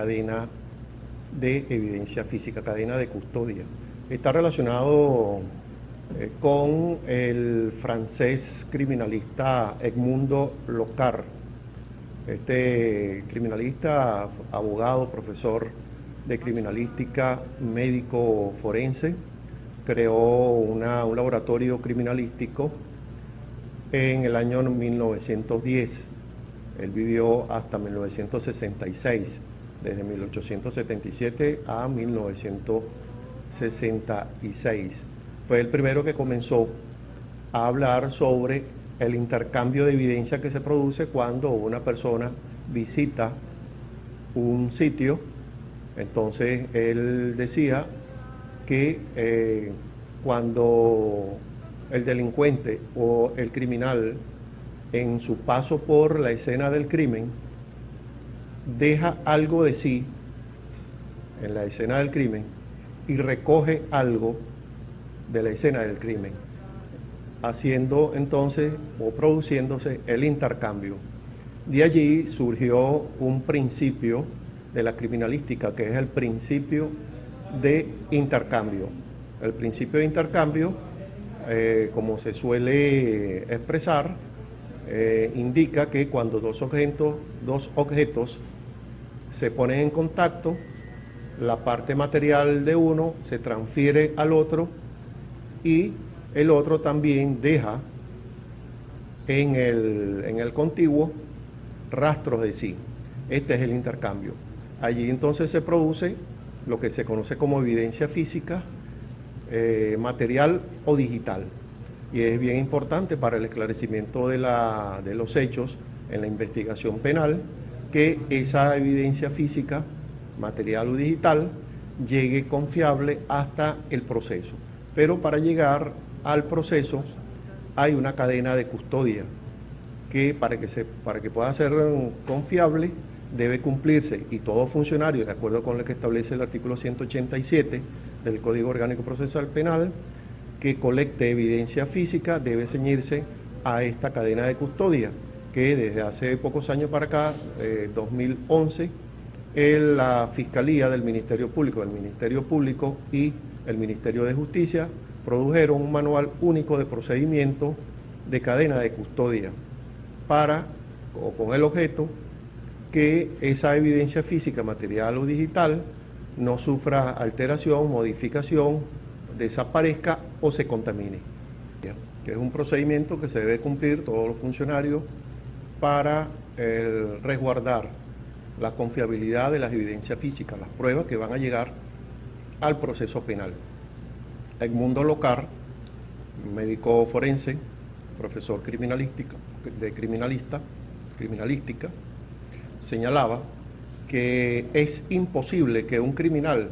cadena de evidencia física, cadena de custodia. Está relacionado con el francés criminalista Edmundo Locard. Este criminalista, abogado, profesor de criminalística, médico forense, creó un laboratorio criminalístico en el año 1910. Él vivió hasta 1966, desde 1877 a 1966. Fue el primero que comenzó a hablar sobre el intercambio de evidencia que se produce cuando una persona visita un sitio. Entonces él decía que cuando el delincuente o el criminal, en su paso por la escena del crimen, deja algo de sí en la escena del crimen y recoge algo de la escena del crimen, haciendo entonces o produciéndose el intercambio. De allí surgió un principio de la criminalística, que es el principio de intercambio. El principio de intercambio, como se suele expresar, indica que cuando dos objetos se ponen en contacto, la parte material de uno se transfiere al otro y el otro también deja en el contiguo rastros de sí. Este es el intercambio. Allí entonces se produce lo que se conoce como evidencia física, material o digital. Y es bien importante para el esclarecimiento de los hechos en la investigación penal que esa evidencia física, material o digital, llegue confiable hasta el proceso. Pero para llegar al proceso hay una cadena de custodia que para que pueda ser confiable debe cumplirse, y todo funcionario, de acuerdo con lo que establece el artículo 187 del Código Orgánico Procesal Penal, que colecte evidencia física, debe ceñirse a esta cadena de custodia, que desde hace pocos años para acá, 2011, la Fiscalía del Ministerio Público y el Ministerio de Justicia produjeron un manual único de procedimiento de cadena de custodia con el objeto que esa evidencia física, material o digital, no sufra alteración, modificación, desaparezca o se contamine. Que es un procedimiento que se debe cumplir todos los funcionarios para resguardar la confiabilidad de las evidencias físicas, las pruebas que van a llegar al proceso penal. Edmundo Locard, médico forense, profesor criminalística, señalaba que es imposible que un criminal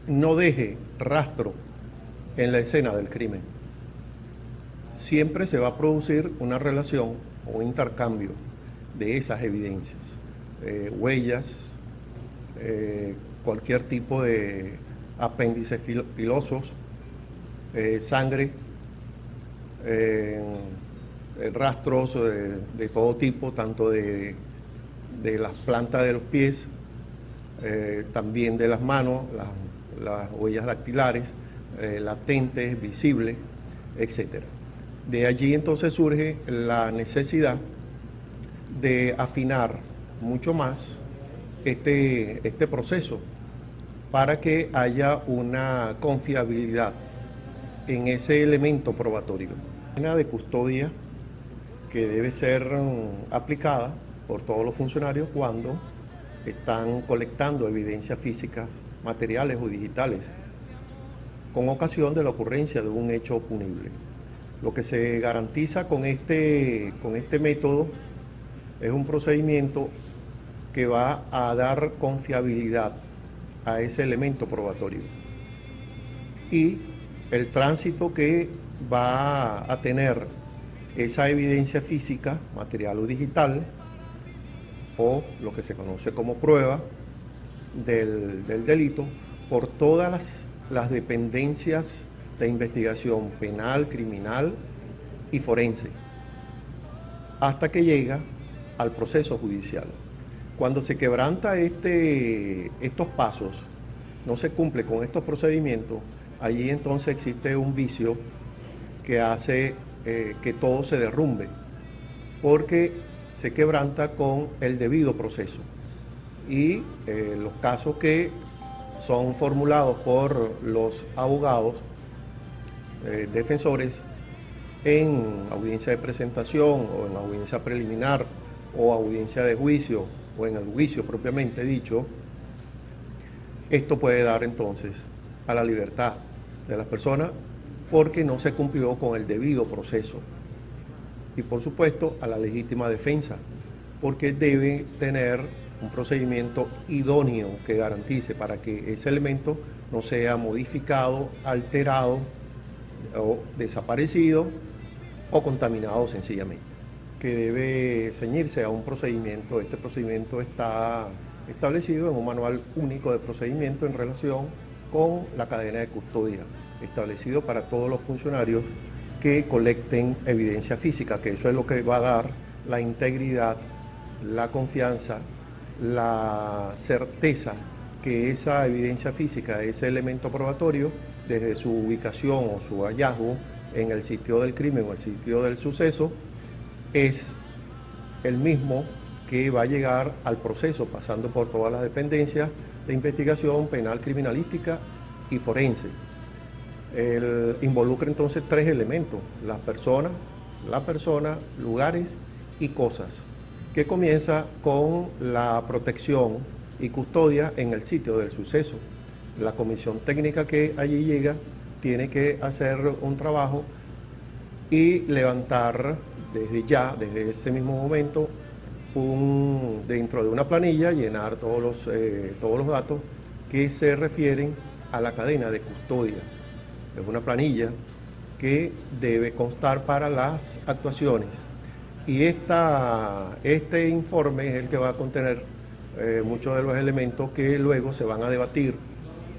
no deje rastro en la escena del crimen. Siempre se va a producir una relación o un intercambio de esas evidencias, huellas, cualquier tipo de apéndices pilosos, sangre, rastros de todo tipo, tanto de las plantas de los pies, también de las manos, las huellas dactilares, latentes, visibles, etc. De allí entonces surge la necesidad de afinar mucho más este proceso para que haya una confiabilidad en ese elemento probatorio. La cadena de custodia que debe ser aplicada por todos los funcionarios cuando están colectando evidencias físicas, materiales o digitales, con ocasión de la ocurrencia de un hecho punible. Lo que se garantiza con este método es un procedimiento que va a dar confiabilidad a ese elemento probatorio y el tránsito que va a tener esa evidencia física, material o digital, o lo que se conoce como prueba del delito, por todas las dependencias de investigación penal, criminal y forense, hasta que llega al proceso judicial. Cuando se quebranta estos pasos, no se cumple con estos procedimientos, allí entonces existe un vicio que hace que todo se derrumbe, porque se quebranta con el debido proceso. Y los casos que son formulados por los abogados defensores en audiencia de presentación o en audiencia preliminar o audiencia de juicio o en el juicio propiamente dicho, esto puede dar entonces a la libertad de las personas porque no se cumplió con el debido proceso. Y por supuesto a la legítima defensa, porque debe tener un procedimiento idóneo que garantice para que ese elemento no sea modificado, alterado o desaparecido o contaminado sencillamente, que debe ceñirse a un procedimiento. Este procedimiento está establecido en un manual único de procedimiento en relación con la cadena de custodia, establecido para todos los funcionarios que colecten evidencia física, que eso es lo que va a dar la integridad, la confianza, la certeza que esa evidencia física, ese elemento probatorio, desde su ubicación o su hallazgo en el sitio del crimen o el sitio del suceso, es el mismo que va a llegar al proceso, pasando por todas las dependencias de investigación penal, criminalística y forense. Involucra entonces tres elementos: la persona, lugares y cosas, que comienza con la protección y custodia en el sitio del suceso. La comisión técnica que allí llega tiene que hacer un trabajo y levantar desde ese mismo momento, dentro de una planilla, llenar todos los datos que se refieren a la cadena de custodia. Es una planilla que debe constar para las actuaciones. Y este informe es el que va a contener muchos de los elementos que luego se van a debatir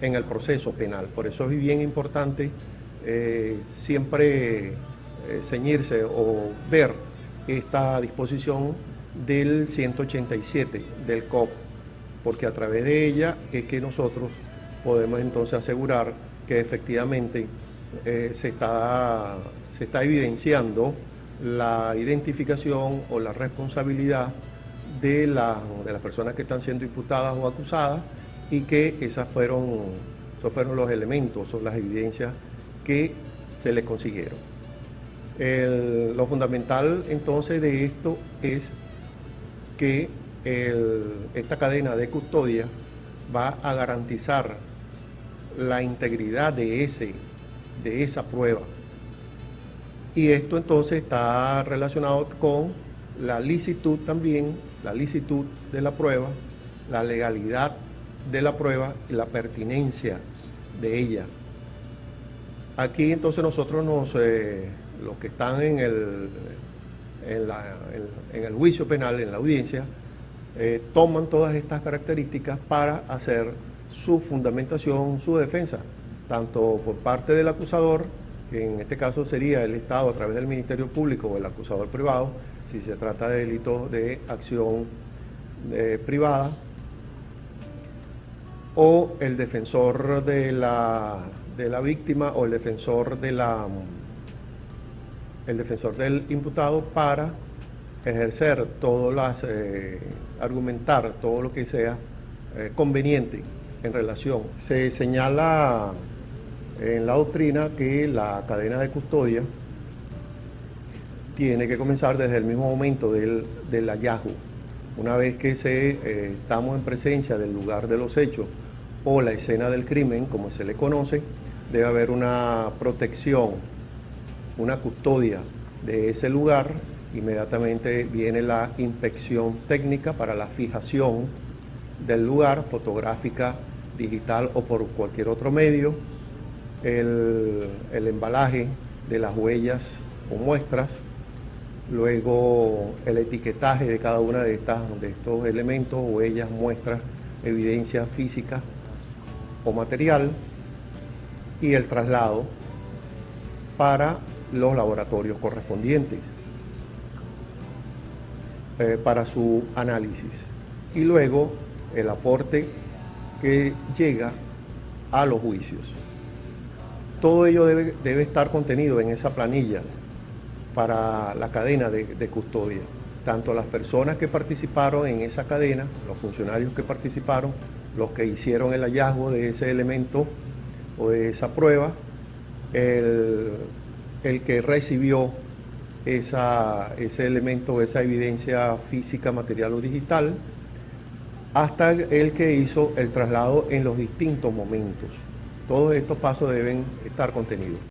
en el proceso penal. Por eso es bien importante siempre ceñirse o ver esta disposición del 187 del COP, porque a través de ella es que nosotros podemos entonces asegurar que efectivamente se está evidenciando la identificación o la responsabilidad de las personas que están siendo imputadas o acusadas, y que esos fueron los elementos o las evidencias que se le consiguieron. Lo fundamental entonces de esto es que esta cadena de custodia va a garantizar la integridad de esa prueba. Y esto entonces está relacionado con la licitud también, la licitud de la prueba, la legalidad de la prueba y la pertinencia de ella. Aquí entonces nosotros los que están en el juicio penal, en la audiencia, toman todas estas características para hacer su fundamentación, su defensa, tanto por parte del acusador, que en este caso sería el Estado a través del Ministerio Público, o el acusador privado, si se trata de delitos de acción privada, o el defensor de la víctima, o el defensor del imputado, para ejercer argumentar todo lo que sea conveniente en relación. Se señala en la doctrina que la cadena de custodia tiene que comenzar desde el mismo momento del hallazgo. Una vez que estamos en presencia del lugar de los hechos o la escena del crimen, como se le conoce, debe haber una protección, una custodia de ese lugar. Inmediatamente viene la inspección técnica para la fijación del lugar, fotográfica, digital o por cualquier otro medio, el embalaje de las huellas o muestras, luego el etiquetaje de cada una de estos elementos, huellas, muestras, evidencia física o material, y el traslado para los laboratorios correspondientes. para su análisis. Y luego el aporte que llega a los juicios. Todo ello debe estar contenido en esa planilla para la cadena de custodia. Tanto las personas que participaron en esa cadena, los funcionarios que participaron, los que hicieron el hallazgo de ese elemento o de esa prueba, el que recibió ese elemento, esa evidencia física, material o digital, hasta el que hizo el traslado en los distintos momentos. Todos estos pasos deben estar contenidos.